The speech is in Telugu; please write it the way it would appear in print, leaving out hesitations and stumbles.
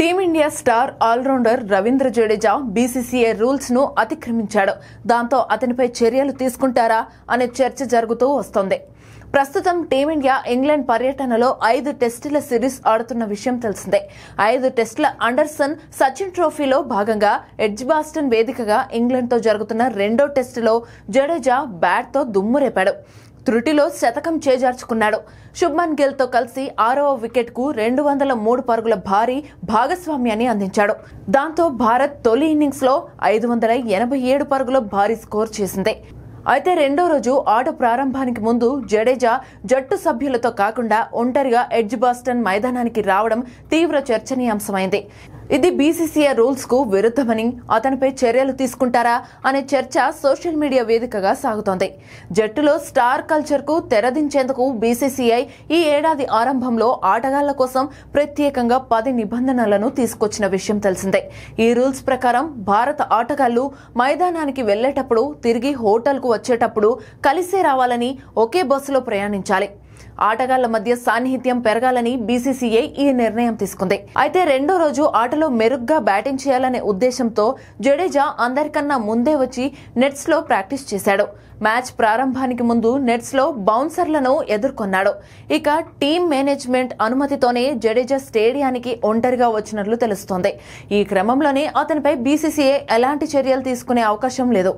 Team India star allrounder Ravindra Jadeja BCCI rules ను అతిక్రమించాడు. దాంతో అతనిపై చర్యలు తీసుకుంటారా అనే చర్చ జరుగుతూ వస్తోంది. ప్రస్తుతం టీమిండియా ఇంగ్లాండ్ పర్యటనలో 5 టెస్టుల సిరీస్ ఆడుతున్న విషయం తెలిసిందే. 5 టెస్టుల అండర్సన్ సచిన్ ట్రోఫీలో భాగంగా ఎడ్జ్బాస్టన్ వేదికగా ఇంగ్లాండ్తో జరుగుతున్న రెండో టెస్టులో జడేజా బ్యాట్తో దుమ్మురేపాడు. త్రుటిలో శతకం చేజార్చుకున్నాడు. శుభ్మన్ గిల్ తో కలిసి 6వ వికెట్ కు 203 పరుగుల భారీ భాగస్వామ్యాన్ని అందించాడు. దాంతో భారత్ తొలి ఇన్నింగ్స్ లో 587 పరుగుల భారీ స్కోర్ చేసింది. అయితే రెండో రోజు ఆట ప్రారంభానికి ముందు జడేజా జట్టు సభ్యులతో కాకుండా ఒంటరిగా ఎడ్జ్బాస్టన్ మైదానానికి రావడం తీవ్ర చర్చనీయాంశమైంది. ఇది బీసీసీఐ రూల్స్ కు విరుద్ధమని, అతనిపై చర్యలు తీసుకుంటారా అనే చర్చ సోషల్ మీడియా వేదికగా సాగుతోంది. జట్టులో స్టార్ కల్చర్ కు తెరదించేందుకు బీసీసీఐ ఈ ఏడాది ఆరంభంలో ఆటగాళ్ల కోసం ప్రత్యేకంగా 10 నిబంధనలను తీసుకొచ్చిన విషయం తెలిసిందే. ఈ రూల్స్ ప్రకారం భారత ఆటగాళ్లు మైదానానికి వెళ్లేటప్పుడు, తిరిగి హోటల్కు వచ్చేటప్పుడు కలిసే రావాలని, ఒకే బస్సులో ప్రయాణించాలి. ఆటగాళ్ల మధ్య సాన్నిహిత్యం పెరగాలని బీసీసీఐ ఈ నిర్ణయం తీసుకుంది. అయితే రెండో రోజు ఆటలో మెరుగ్గా బ్యాటింగ్ చేయాలనే ఉద్దేశంతో జడేజా అందరికన్నా ముందే వచ్చి నెట్స్ లో ప్రాక్టీస్ చేశాడు. మ్యాచ్ ప్రారంభానికి ముందు నెట్స్ లో బౌన్సర్లను ఎదుర్కొన్నాడు. ఇక టీం మేనేజ్మెంట్ అనుమతితోనే జడేజా స్టేడియానికి ఒంటరిగా వచ్చినట్లు తెలుస్తోంది. ఈ క్రమంలోనే అతనిపై బీసీసీఐ ఎలాంటి చర్యలు తీసుకునే అవకాశం లేదు.